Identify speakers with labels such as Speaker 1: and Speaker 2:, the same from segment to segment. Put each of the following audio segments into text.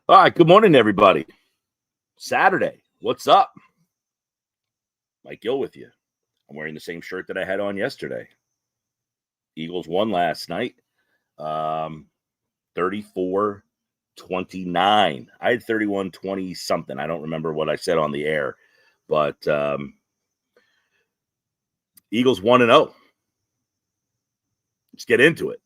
Speaker 1: All right, good morning, everybody. Saturday, what's up? Mike Gill with you. I'm wearing the same shirt that I had on yesterday. Eagles won last night, 34-29. I had 31-20 something. I don't remember what I said on the air, but Eagles 1-0. Let's get into it.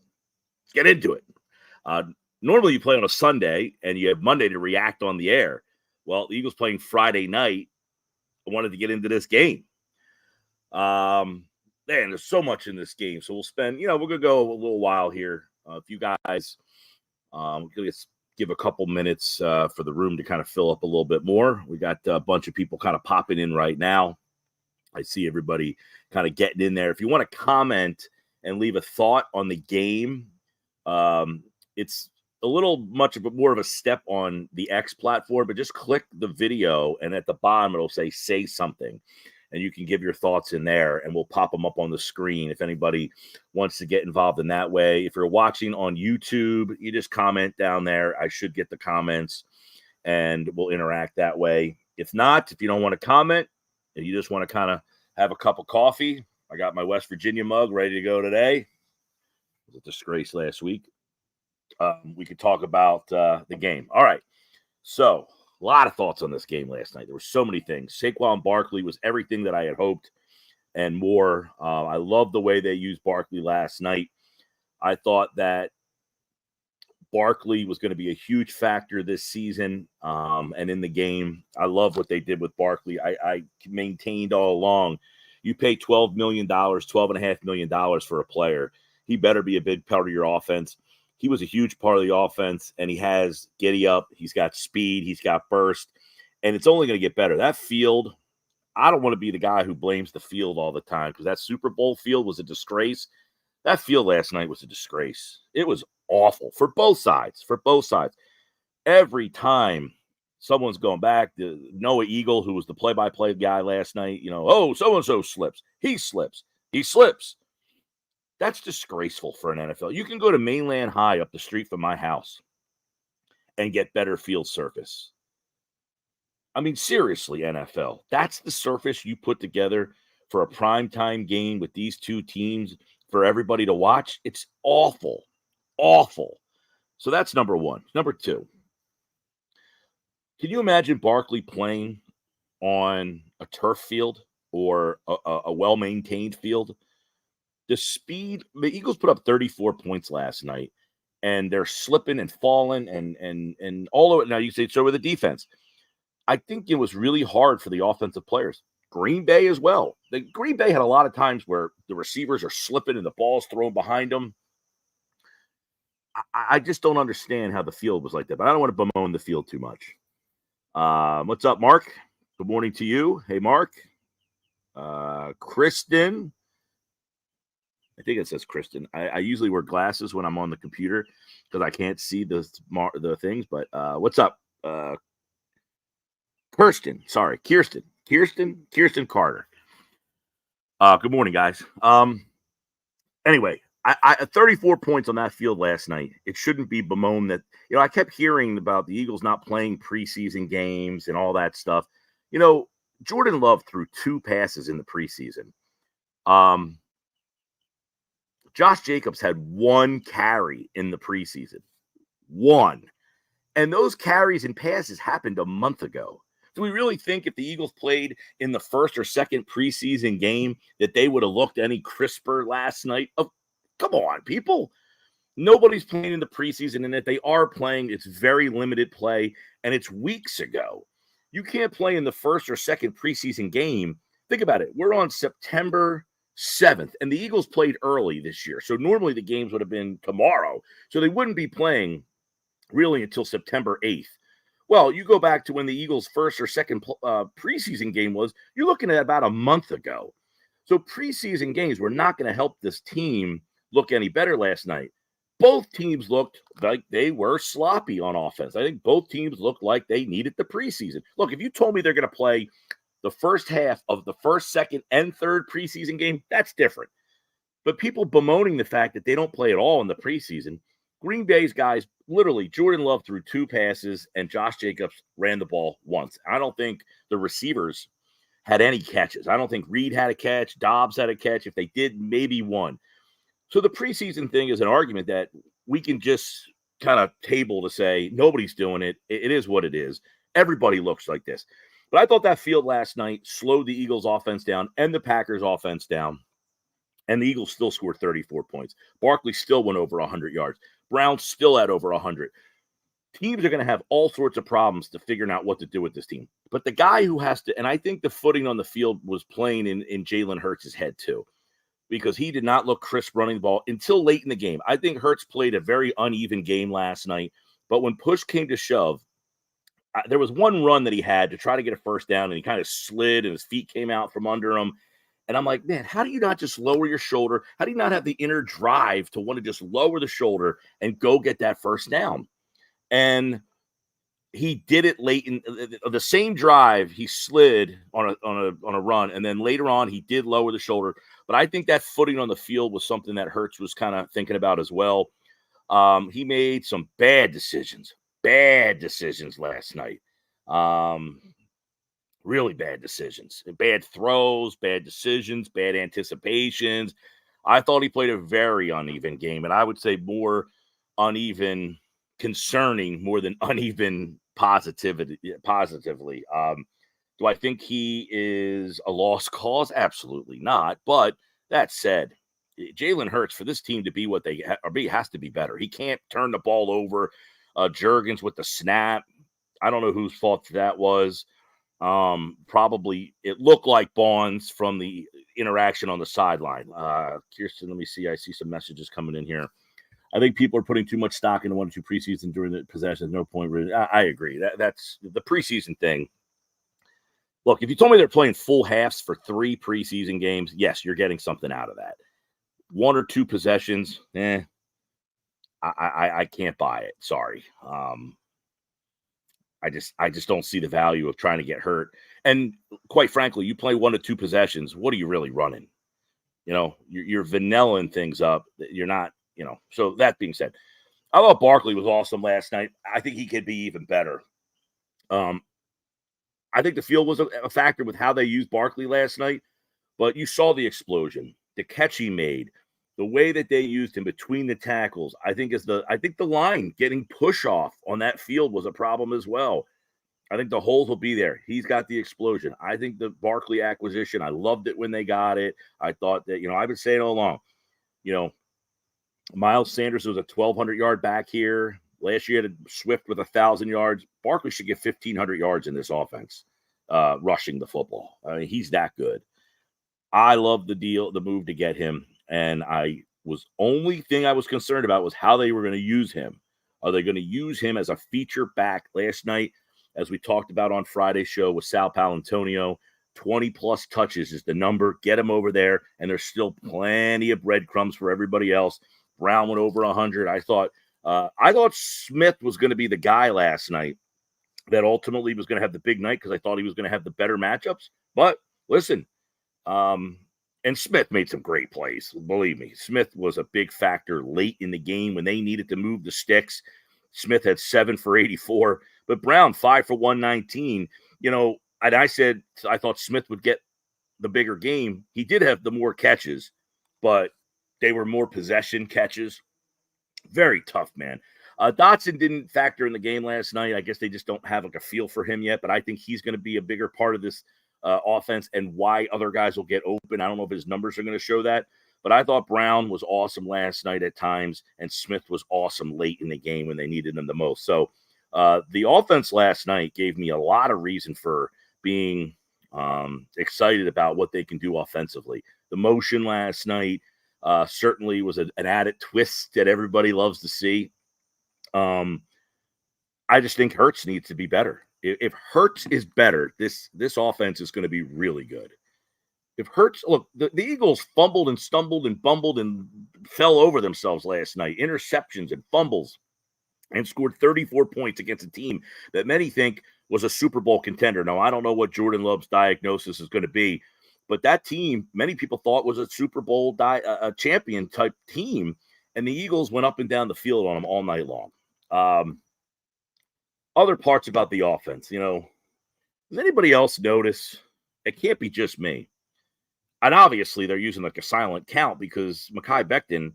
Speaker 1: Normally you play on a Sunday and you have Monday to react on the air. Well, the Eagles playing Friday night. I wanted to get into this game. Man, there's so much in this game. So we'll spend, we're going to go a little while here. If you guys give a couple minutes for the room to kind of fill up a little bit more. We got a bunch of people kind of popping in right now. I see everybody kind of getting in there. If you want to comment and leave a thought on the game, it's a little more of a step on the X platform, but just click the video and at the bottom it'll say something, and you can give your thoughts in there and we'll pop them up on the screen if anybody wants to get involved in that way. If you're watching on YouTube, you just comment down there. I should get the comments and we'll interact that way. If not, if you don't want to comment and you just want to kind of have a cup of coffee, I got my West Virginia mug ready to go today. It was a disgrace last week. We could talk about the game. All right. So a lot of thoughts on this game last night. There were so many things. Saquon Barkley was everything that I had hoped and more. I love the way they used Barkley last night. I thought that Barkley was going to be a huge factor this season and in the game. I love what they did with Barkley. I maintained all along, you pay $12 million, $12.5 million for a player. He better be a big part of your offense. He was a huge part of the offense, and he has giddy up. He's got speed. He's got burst, and it's only going to get better. That field, I don't want to be the guy who blames the field all the time because that Super Bowl field was a disgrace. That field last night was a disgrace. It was awful for both sides, Every time someone's going back, Noah Eagle, who was the play-by-play guy last night, so-and-so slips. He slips. That's disgraceful for an NFL. You can go to Mainland High up the street from my house and get better field surface. I mean, seriously, NFL. That's the surface you put together for a primetime game with these two teams for everybody to watch. It's awful. So that's number one. Number two, can you imagine Barkley playing on a turf field or a well-maintained field? The speed, the Eagles put up 34 points last night, and they're slipping and falling and all of it. Now you say so with the defense. I think it was really hard for the offensive players. Green Bay as well. The Green Bay had a lot of times where the receivers are slipping and the ball's thrown behind them. I just don't understand how the field was like that, but I don't want to bemoan the field too much. What's up, Mark? Good morning to you. Hey, Mark. Kristen. I think it says Kristen. I usually wear glasses when I'm on the computer because I can't see the things. But what's up? Kirsten Carter. Good morning, guys. Anyway, I 34 points on that field last night. It shouldn't be bemoaned that, I kept hearing about the Eagles not playing preseason games and all that stuff. Jordan Love threw 2 passes in the preseason. Josh Jacobs had 1 carry in the preseason. 1. And those carries and passes happened a month ago. Do we really think if the Eagles played in the first or second preseason game that they would have looked any crisper last night? Oh, come on, people. Nobody's playing in the preseason, and if they are playing, it's very limited play, and it's weeks ago. You can't play in the first or second preseason game. Think about it. We're on September 7th, and the Eagles played early this year. So normally the games would have been tomorrow. So they wouldn't be playing really until September 8th. Well, you go back to when the Eagles' first or second preseason game was, you're looking at about a month ago. So preseason games were not going to help this team look any better last night. Both teams looked like they were sloppy on offense. I think both teams looked like they needed the preseason. Look, if you told me they're going to play the first half of the first, second, and third preseason game, that's different. But people bemoaning the fact that they don't play at all in the preseason, Green Bay's guys, literally, Jordan Love threw 2 passes and Josh Jacobs ran the ball once. I don't think the receivers had any catches. I don't think Reed had a catch. Dobbs had a catch. If they did, maybe one. So the preseason thing is an argument that we can just kind of table to say nobody's doing it. It is what it is. Everybody looks like this. But I thought that field last night slowed the Eagles' offense down and the Packers' offense down. And the Eagles still scored 34 points. Barkley still went over 100 yards. Brown still had over 100. Teams are going to have all sorts of problems to figuring out what to do with this team. But the guy who has to, and I think the footing on the field was playing in Jalen Hurts' head too, because he did not look crisp running the ball until late in the game. I think Hurts played a very uneven game last night, but when push came to shove, there was one run that he had to try to get a first down, and he kind of slid, and his feet came out from under him. And I'm like, man, how do you not just lower your shoulder? How do you not have the inner drive to want to just lower the shoulder and go get that first down? And he did it late in the same drive. He slid on a run, and then later on he did lower the shoulder. But I think that footing on the field was something that Hurts was kind of thinking about as well. He made some bad decisions last night. Really bad decisions, bad throws, bad decisions, bad anticipations. I thought he played a very uneven game, and I would say more uneven, concerning more than uneven positively. Do I think he is a lost cause? Absolutely not. But that said, Jalen Hurts, for this team to be what they are, has to be better. He can't turn the ball over. Juergens with the snap. I don't know whose fault that was. Probably it looked like Bonds from the interaction on the sideline. Kirsten, let me see. I see some messages coming in here. I think people are putting too much stock into 1 or 2 preseason during the possession. No point. Really. I agree. That's the preseason thing. Look, if you told me they're playing full halves for 3 preseason games, yes, you're getting something out of that. 1 or 2 possessions, I can't buy it. Sorry. I just don't see the value of trying to get hurt. And quite frankly, you play 1 to 2 possessions. What are you really running? You're vanillaing things up. You're not, So that being said, I thought Barkley was awesome last night. I think he could be even better. I think the field was a factor with how they used Barkley last night, but you saw the explosion, the catch he made, the way that they used him between the tackles. I think the line getting push off on that field was a problem as well. I think the holes will be there. He's got the explosion. I think the Barkley acquisition, I loved it when they got it. I thought that, I've been saying all along, Miles Sanders was a 1,200-yard back here. Last year, had Swift with 1,000 yards. Barkley should get 1,500 yards in this offense, rushing the football. I mean, he's that good. I love the move to get him. And only thing I was concerned about was how they were going to use him. Are they going to use him as a feature back? Last night, as we talked about on Friday's show with Sal Palantonio, 20-plus touches is the number. Get him over there, and there's still plenty of breadcrumbs for everybody else. Brown went over 100. I thought Smith was going to be the guy last night that ultimately was going to have the big night because I thought he was going to have the better matchups. But listen, and Smith made some great plays. Believe me, Smith was a big factor late in the game when they needed to move the sticks. Smith had 7 for 84, but Brown 5 for 119. And I said I thought Smith would get the bigger game. He did have the more catches, but they were more possession catches. Very tough, man. Dotson didn't factor in the game last night. I guess they just don't have a feel for him yet, but I think he's going to be a bigger part of this offense and why other guys will get open. I don't know if his numbers are going to show that, but I thought Brown was awesome last night at times, and Smith was awesome late in the game when they needed him the most. So the offense last night gave me a lot of reason for being excited about what they can do offensively. The motion last night certainly was an added twist that everybody loves to see. I just think Hurts needs to be better. If Hurts is better, this offense is going to be really good. If Hurts, look, the Eagles fumbled and stumbled and bumbled and fell over themselves last night, interceptions and fumbles, and scored 34 points against a team that many think was a Super Bowl contender. Now, I don't know what Jordan Love's diagnosis is going to be, but that team, many people thought was a Super Bowl champion type team, and the Eagles went up and down the field on them all night long. Other parts about the offense, does anybody else notice? It can't be just me. And obviously, they're using like a silent count because Mekhi Becton,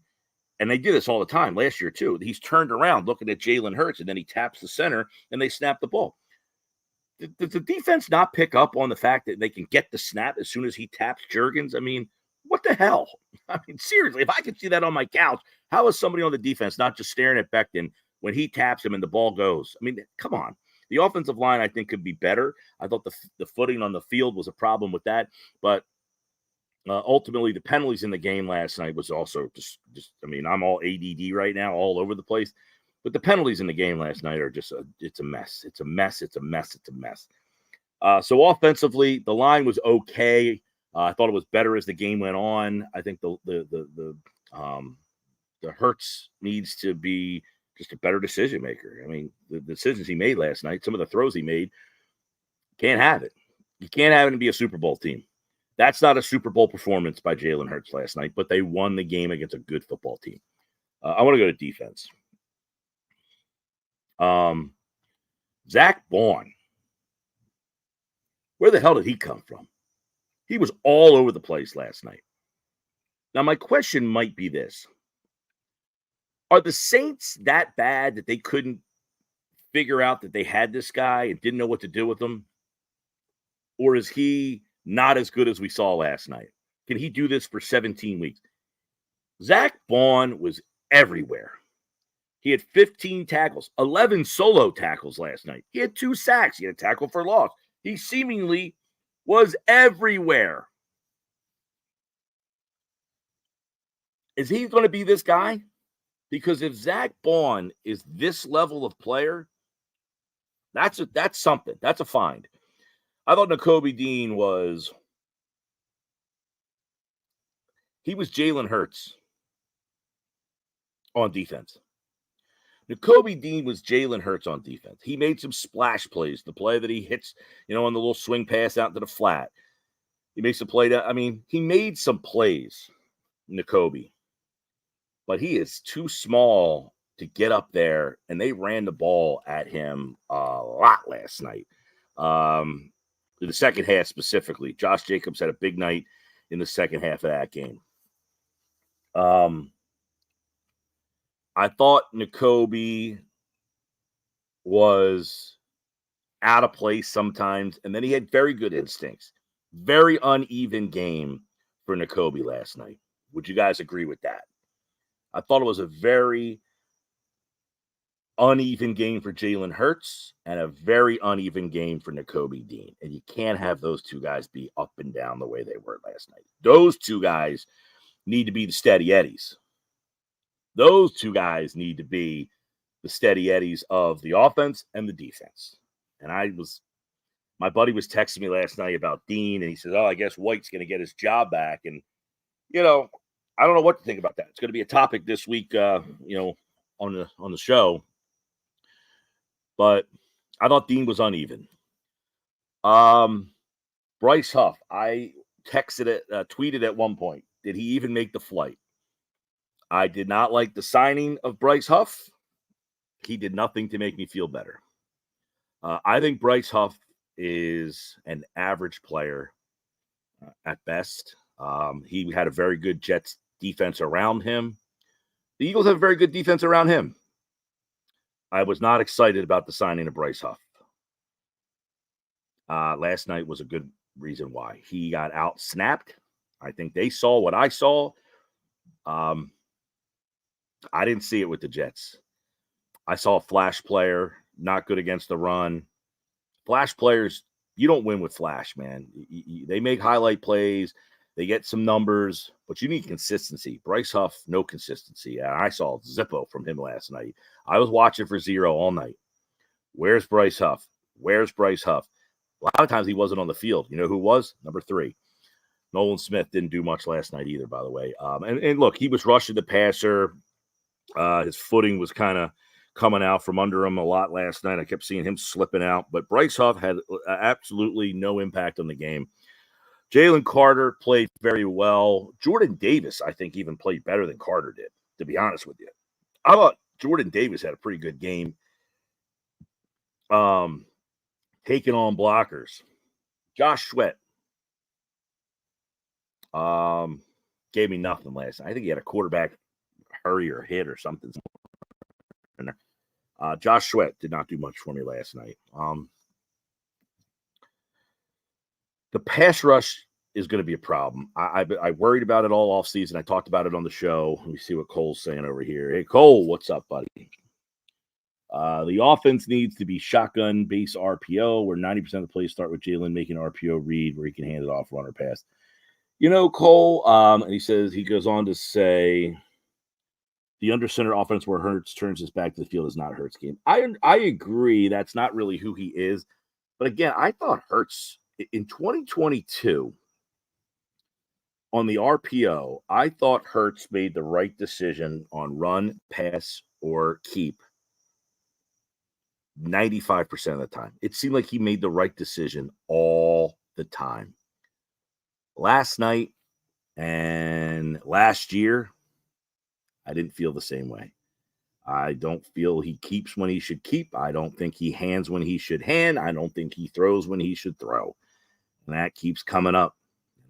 Speaker 1: and they do this all the time last year too. He's turned around looking at Jalen Hurts, and then he taps the center, and they snap the ball. Does the defense not pick up on the fact that they can get the snap as soon as he taps Juergens? I mean, what the hell? I mean, seriously, if I could see that on my couch, how is somebody on the defense not just staring at Becton when he taps him and the ball goes? I mean, come on. The offensive line, I think, could be better. I thought the footing on the field was a problem with that, but ultimately, the penalties in the game last night was also just. I mean, I'm all ADD right now, all over the place. But the penalties in the game last night are just it's a mess. It's a mess. It's a mess. It's a mess. So offensively, the line was okay. I thought it was better as the game went on. I think the Hurts needs to be just a better decision maker. I mean, the decisions he made last night, some of the throws he made, can't have it. You can't have it and be a Super Bowl team. That's not a Super Bowl performance by Jalen Hurts last night, but they won the game against a good football team. I want to go to defense. Zach Bond. Where the hell did he come from? He was all over the place last night. Now, my question might be this. Are the Saints that bad that they couldn't figure out that they had this guy and didn't know what to do with him? Or is he not as good as we saw last night? Can he do this for 17 weeks? Zach Bond was everywhere. He had 15 tackles, 11 solo tackles last night. He had 2 sacks. He had a tackle for loss. He seemingly was everywhere. Is he going to be this guy? Because if Zach Bond is this level of player, that's something. That's a find. I thought Nakobe Dean was Jalen Hurts on defense. Nakobe Dean was Jalen Hurts on defense. He made some splash plays. The play that he hits, on the little swing pass out to the flat. He makes a play that, he made some plays, Nakobe. But he is too small to get up there, and they ran the ball at him a lot last night. In the second half specifically, Josh Jacobs had a big night in the second half of that game. I thought Nakobe was out of place sometimes, and then he had very good instincts. Very uneven game for Nakobe last night. Would you guys agree with that? I thought it was a very uneven game for Jalen Hurts and a very uneven game for Nakobe Dean. And you can't have those two guys be up and down the way they were last night. Those two guys need to be the steady eddies. Those two guys need to be the steady eddies of the offense and the defense. And my buddy was texting me last night about Dean, and he says, I guess White's going to get his job back. And, I don't know what to think about that. It's going to be a topic this week, on the show. But I thought Dean was uneven. Bryce Huff, I tweeted at one point, did he even make the flight? I did not like the signing of Bryce Huff. He did nothing to make me feel better. I think Bryce Huff is an average player at best. He had a very good Jets defense around him. The Eagles have a very good defense around him. I was not excited about the signing of Bryce Huff. Last night was a good reason why. He got out-snapped. I think they saw what I saw. I didn't see it with the Jets. I saw a flash player, not good against the run. Flash players, you don't win with flash, man. They make highlight plays. They get some numbers, but you need consistency. Bryce Huff, no consistency. I saw Zippo from him last night. I was watching for zero all night. Where's Bryce Huff? Where's Bryce Huff? A lot of times he wasn't on the field. You know who was? Number 3. Nolan Smith didn't do much last night either, by the way. And look, he was rushing the passer. His footing was kind of coming out from under him a lot last night. I kept seeing him slipping out. But Bryce Huff had absolutely no impact on the game. Jalen Carter played very well. Jordan Davis, I think, even played better than Carter did. to be honest with you. I thought Jordan Davis had a pretty good game. Taking on blockers. Josh Sweat gave me nothing last night. I think he had a quarterback hurry or hit or something. Josh Sweat did not do much for me last night. The pass rush is going to be a problem. I worried about it all offseason. I talked about it on the show. Let me see what Cole's saying over here. Hey, Cole, what's up, buddy? The offense needs to be shotgun base RPO, where 90% of the plays start with Jalen making RPO read, where he can hand it off, run or pass. You know, Cole, and he goes on to say, the under center offense where Hurts turns his back to the field is not a Hurts game. I agree. That's not really who he is. But again, I thought Hurts in 2022 on the RPO, I thought Hurts made the right decision on run, pass, or keep 95% of the time. It seemed like he made the right decision all the time. Last night and last year, I didn't feel the same way. I don't feel he keeps when he should keep. I don't think he hands when he should hand. I don't think he throws when he should throw. And that keeps coming up.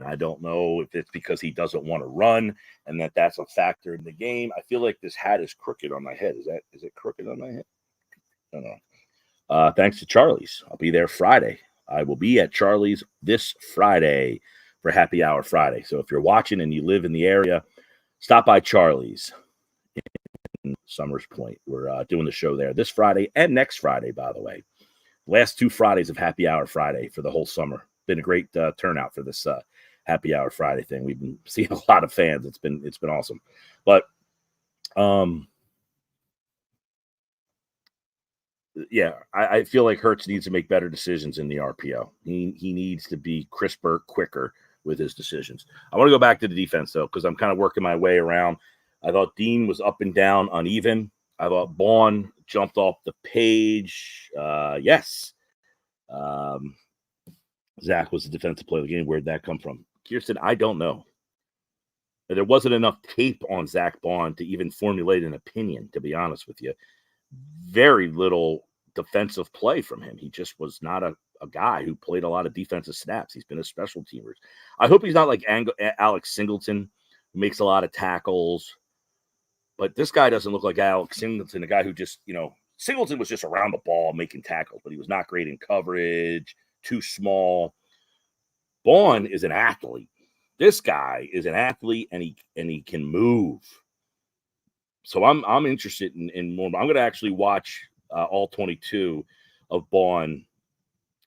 Speaker 1: And I don't know if it's because he doesn't want to run and that's a factor in the game. I feel like this hat is crooked on my head. Is it crooked on my head? I don't know. Thanks to Charlie's. I'll be there Friday. I will be at Charlie's this Friday for Happy Hour Friday. So if you're watching and you live in the area, stop by Charlie's in Summers Point. We're doing the show there this Friday and next Friday, by the way. Last 2 Fridays of Happy Hour Friday for the whole summer. Been a great turnout for this Happy Hour Friday thing. We've been seeing a lot of fans. It's been awesome. But yeah, I feel like Hurts needs to make better decisions in the RPO. He needs to be crisper, quicker with his decisions. I want to go back to the defense, though, because I'm kind of working my way around. I thought Dean was up and down, uneven. I thought Bond jumped off the page. Yes. Zach was the defensive player of the game. Where'd that come from? Kirsten, I don't know. There wasn't enough tape on Zach Bond to even formulate an opinion, to be honest with you. Very little defensive play from him. He just was not a guy who played a lot of defensive snaps. He's been a special teamer. I hope he's not like Alex Singleton, who makes a lot of tackles. But this guy doesn't look like Alex Singleton, a guy who just, Singleton was just around the ball making tackles, but he was not great in coverage, too small. Bond is an athlete. This guy is an athlete, and he can move. So I'm interested in more. I'm going to actually watch all 22 of Bond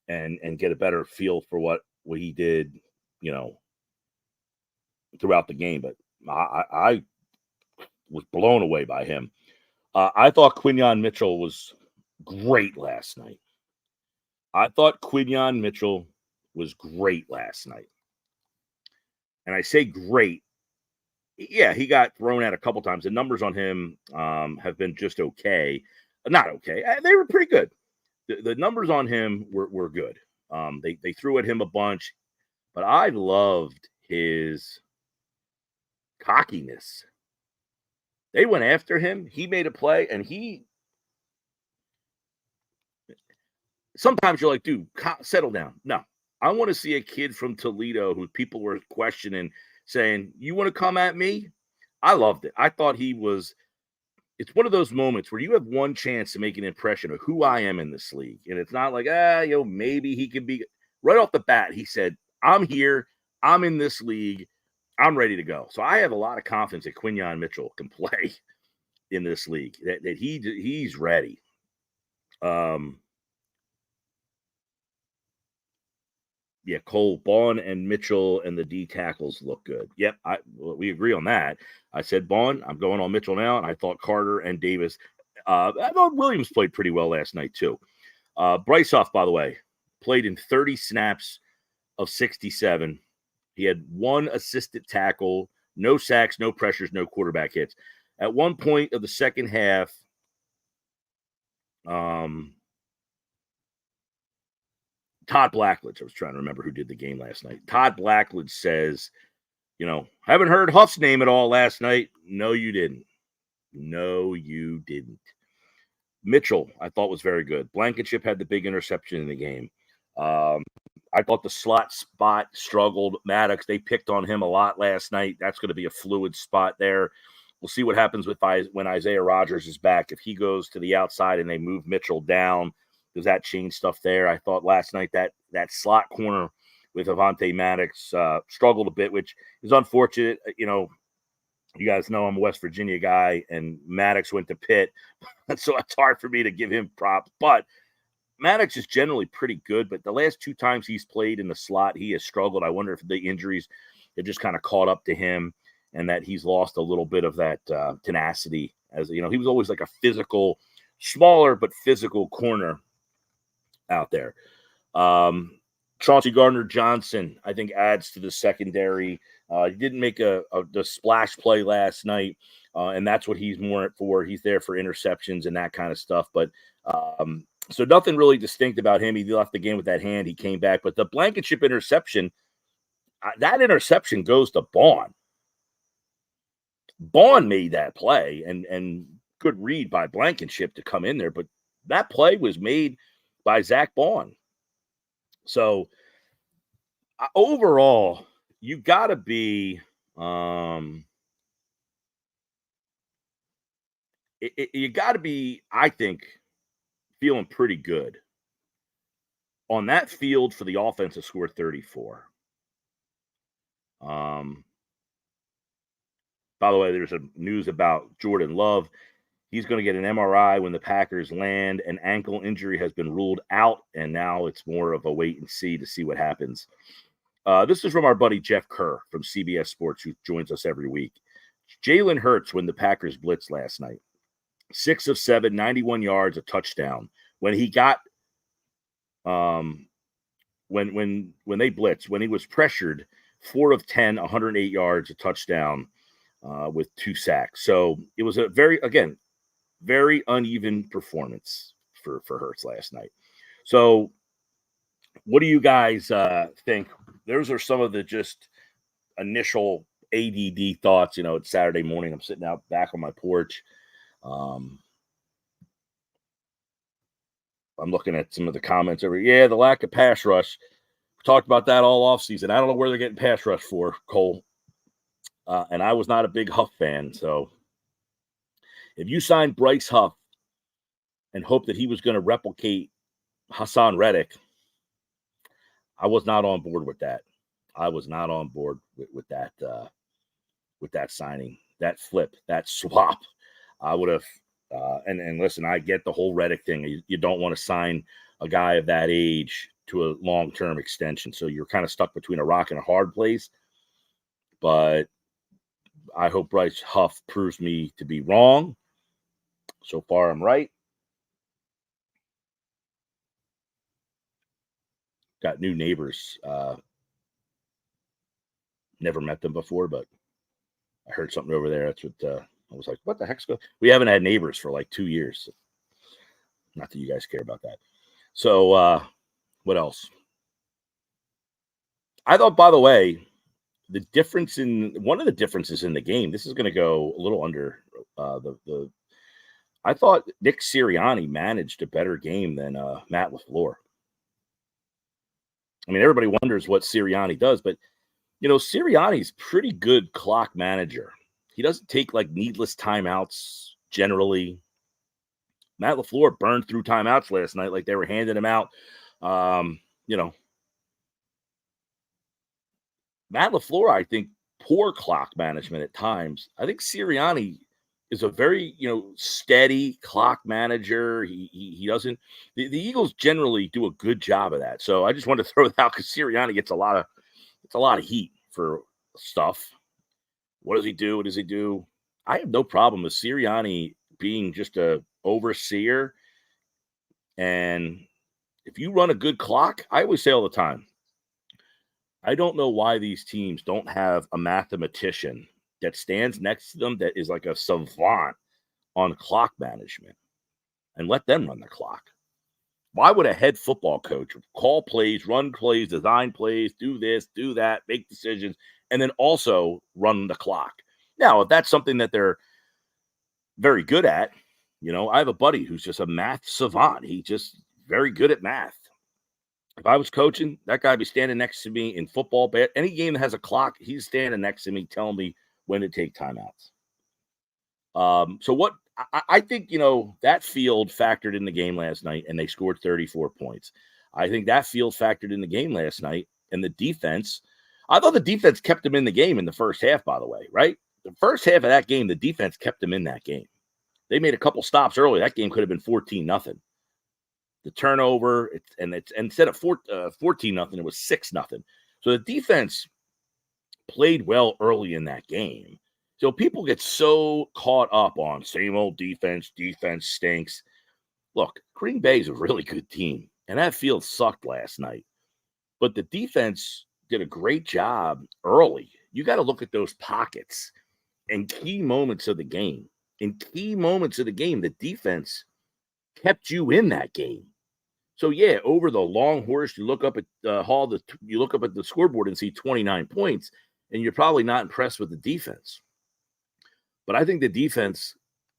Speaker 1: and get a better feel for what he did, throughout the game. But I was blown away by him. I thought Quinyon Mitchell was great last night. And I say great. Yeah, he got thrown out a couple times. The numbers on him have been just okay. Not okay. They were pretty good. The numbers on him were good. They threw at him a bunch, but I loved his cockiness. They went after him. He made a play, and sometimes you're like, dude, settle down. No, I want to see a kid from Toledo who people were questioning, saying, you want to come at me? I loved it. I thought it's one of those moments where you have one chance to make an impression of who I am in this league. And it's not like, maybe he can be. Right off the bat, he said, I'm here. I'm in this league. I'm ready to go. So I have a lot of confidence that Quinyon Mitchell can play in this league, that he's ready. Yeah, Cole, Bond, and Mitchell and the D tackles look good. Yep, we agree on that. I said Bond, I'm going on Mitchell now, and I thought Carter and Davis. I thought Williams played pretty well last night, too. Brycehoff, by the way, played in 30 snaps of 67. He had 1 assisted tackle, no sacks, no pressures, no quarterback hits. At one point of the second half, Todd Blackledge, I was trying to remember who did the game last night. Todd Blackledge says, haven't heard Huff's name at all last night. No, you didn't. No, you didn't. Mitchell, I thought was very good. Blankenship had the big interception in the game. I thought the slot spot struggled. Maddox, they picked on him a lot last night. That's going to be a fluid spot there. We'll see what happens when Isaiah Rodgers is back. If he goes to the outside and they move Mitchell down, does that change stuff there? I thought last night that slot corner with Avonte Maddox struggled a bit, which is unfortunate. You guys know I'm a West Virginia guy, and Maddox went to Pitt, so it's hard for me to give him props. But Maddox is generally pretty good, but the last 2 times he's played in the slot, he has struggled. I wonder if the injuries have just kind of caught up to him and that he's lost a little bit of that tenacity. As he was always like a physical, smaller but physical corner out there. Chauncey Gardner-Johnson, I think, adds to the secondary. He didn't make the splash play last night, and that's what he's more for. He's there for interceptions and that kind of stuff. But so nothing really distinct about him. He left the game with that hand. He came back. But the Blankenship interception, that interception goes to Bond. Bond made that play, and good read by Blankenship to come in there. But that play was made by Zach Bond. So overall, you got to be you got to be, I think, feeling pretty good on that field for the offense to score 34. By the way, there's some news about Jordan Love. He's going to get an MRI when the Packers land. An ankle injury has been ruled out, and now it's more of a wait and see to see what happens. This is from our buddy Jeff Kerr from CBS Sports, who joins us every week. Jalen Hurts when the Packers blitzed last night. 6 of 7, 91 yards, a touchdown. When he got when they blitzed, when he was pressured, 4 of 10, 108 yards, a touchdown with 2 sacks. So it was a very uneven performance for Hurts last night. So what do you guys think? Those are some of the just initial ADD thoughts. It's Saturday morning. I'm sitting out back on my porch. I'm looking at some of the comments over. Yeah, the lack of pass rush. We talked about that all offseason. I don't know where they're getting pass rush for, Cole. And I was not a big Huff fan. So if you signed Bryce Huff and hoped that he was going to replicate Hassan Reddick, I was not on board with that. I was not on board with that signing, that flip, that swap. I would have, and listen, I get the whole Reddick thing. You don't want to sign a guy of that age to a long-term extension. So you're kind of stuck between a rock and a hard place. But I hope Bryce Huff proves me to be wrong. So far, I'm right. Got new neighbors. Never met them before, but I heard something over there. That's what I was like, what the heck's going on? We haven't had neighbors for like 2 years. Not that you guys care about that. So what else? I thought, by the way, one of the differences in the game, this is going to go a little under I thought Nick Sirianni managed a better game than Matt LaFleur. I mean, everybody wonders what Sirianni does, but, Sirianni's pretty good clock manager. He doesn't take, needless timeouts generally. Matt LaFleur burned through timeouts last night like they were handing him out. Matt LaFleur, I think, poor clock management at times. I think Sirianni is a very, steady clock manager. He doesn't – the Eagles generally do a good job of that. So I just wanted to throw it out because Sirianni gets a lot of heat for stuff. What does he do? What does he do? I have no problem with Sirianni being just a overseer. And if you run a good clock, I always say all the time, I don't know why these teams don't have a mathematician that stands next to them that is like a savant on clock management and let them run the clock. Why would a head football coach call plays, run plays, design plays, do this, do that, make decisions, and then also run the clock? Now, if that's something that they're very good at. I have a buddy who's just a math savant. He just very good at math. If I was coaching, that guy would be standing next to me in football. Any game that has a clock, he's standing next to me telling me when to take timeouts. So what I think, that field factored in the game last night, and they scored 34 points. I think that field factored in the game last night, and the defense. I thought the defense kept them in the game in the first half, by the way, right? The first half of that game, the defense kept them in that game. They made a couple stops early. That game could have been 14-0. The turnover, it's instead of 14-0, it was 6-0. So the defense played well early in that game. So people get so caught up on same old defense stinks. Look, Green Bay is a really good team, and that field sucked last night. But the defense did a great job early. You got to look at those pockets and key moments of the game. In key moments of the game, the defense kept you in that game. So yeah, over the long horse, you look up at you look up at the scoreboard and see 29 points, and you're probably not impressed with the defense. But I think the defense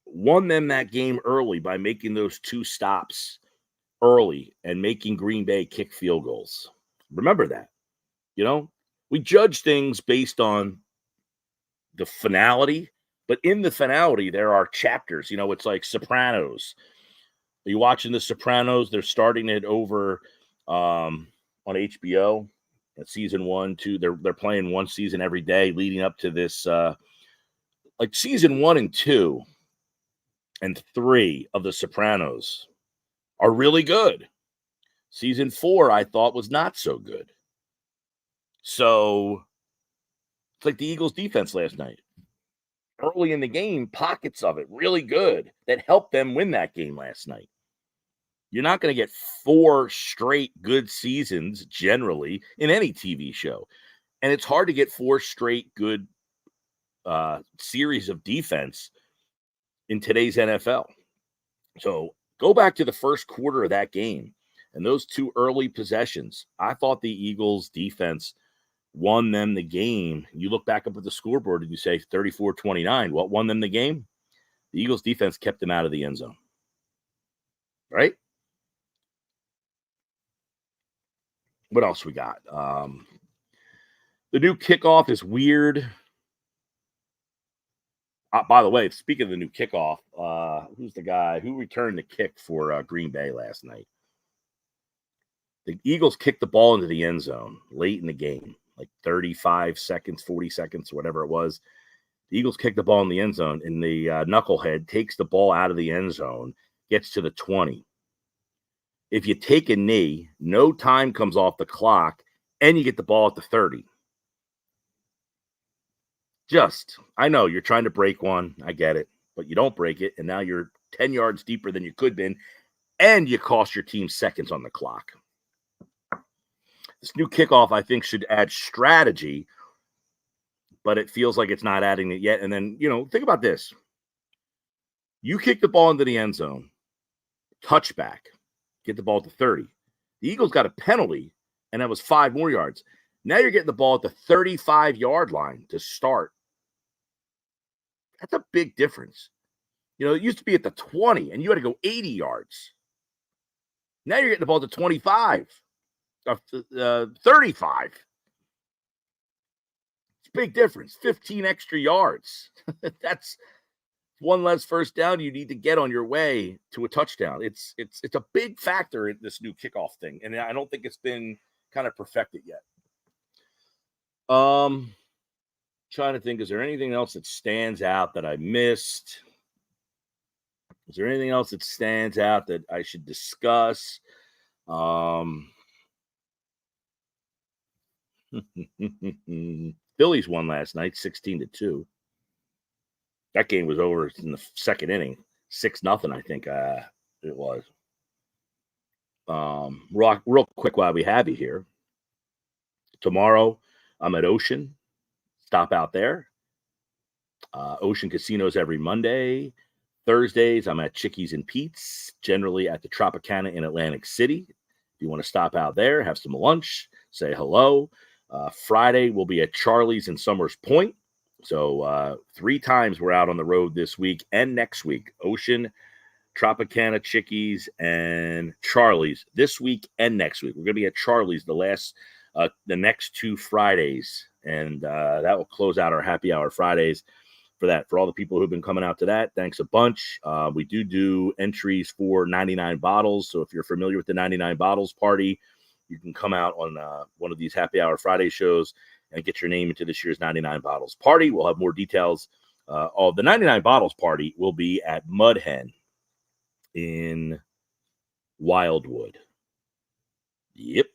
Speaker 1: won them that game early by making those two stops early and making Green Bay kick field goals. Remember that. We judge things based on the finality, but in the finality, there are chapters. It's like Sopranos. Are you watching The Sopranos? They're starting it over on HBO at season 1, 2. They're playing one season every day leading up to this. Like season 1 and 2 and 3 of The Sopranos are really good. Season 4, I thought, was not so good. So it's like the Eagles defense last night. Early in the game, pockets of it really good that helped them win that game last night. You're not going to get 4 straight good seasons generally in any TV show. And it's hard to get 4 straight good series of defense in today's NFL. So go back to the first quarter of that game and those 2 early possessions. I thought the Eagles defense won them the game. You look back up at the scoreboard and you say 34-29. What won them the game? The Eagles defense kept them out of the end zone. Right? What else we got? The new kickoff is weird. By the way, speaking of the new kickoff, who's the guy who returned the kick for Green Bay last night? The Eagles kicked the ball into the end zone late in the game, like 35 seconds, 40 seconds, whatever it was. The Eagles kicked the ball in the end zone, and the knucklehead takes the ball out of the end zone, gets to the 20. If you take a knee, no time comes off the clock, and you get the ball at the 30. I know you're trying to break one. I get it. But you don't break it, and now you're 10 yards deeper than you could have been, and you cost your team seconds on the clock. This new kickoff, I think, should add strategy, but it feels like it's not adding it yet. And then, think about this. You kick the ball into the end zone, touchback, get the ball to 30. The Eagles got a penalty, and that was 5 more yards. Now you're getting the ball at the 35-yard line to start. That's a big difference. It used to be at the 20, and you had to go 80 yards. Now you're getting the ball to 25, 35. It's a big difference. 15 extra yards. That's one less first down you need to get on your way to a touchdown. It's a big factor in this new kickoff thing, and I don't think it's been kind of perfected yet. Trying to think, is there anything else that stands out that I missed? Is there anything else that stands out that I should discuss? Phillies won last night, 16-2. That game was over in the second inning, 6-0, I think it was. Real quick while we have you here. Tomorrow, I'm at Ocean. Stop out there. Ocean Casinos every Monday. Thursdays, I'm at Chickies and Pete's, generally at the Tropicana in Atlantic City. If you want to stop out there, have some lunch, say hello. Friday, we'll be at Charlie's in Summers Point. So 3 times we're out on the road this week and next week. Ocean, Tropicana, Chickies, and Charlie's this week and next week. We're going to be at Charlie's the next 2 Fridays, and that will close out our happy hour Fridays. For all the people who've been coming out to that, thanks a bunch. We do entries for 99 bottles. So if you're familiar with the 99 bottles party, you can come out on one of these happy hour Friday shows and get your name into this year's 99 bottles party. We'll have more details. Of the 99 bottles party will be at Mud Hen in Wildwood. Yep.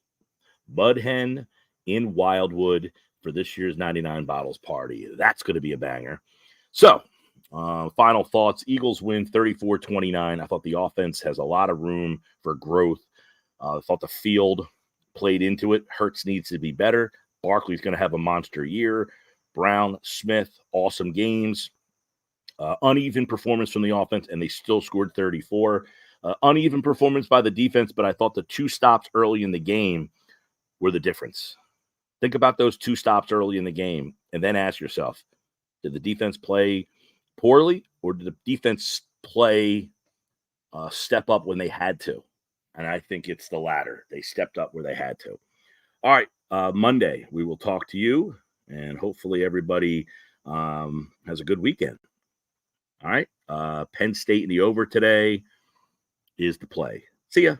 Speaker 1: Mud Hen in Wildwood for this year's 99 bottles party. That's going to be a banger. So, final thoughts. Eagles win 34-29. I thought the offense has a lot of room for growth. I thought the field played into it. Hurts needs to be better. Barkley's going to have a monster year. Brown, Smith, awesome games. Uneven performance from the offense, and they still scored 34. Uneven performance by the defense, but I thought the 2 stops early in the game were the difference. Think about those 2 stops early in the game, and then ask yourself, did the defense play poorly, or did the defense play step up when they had to? And I think it's the latter. They stepped up where they had to. All right, Monday, we will talk to you, and hopefully everybody has a good weekend. All right, Penn State in the over today is the play. See ya.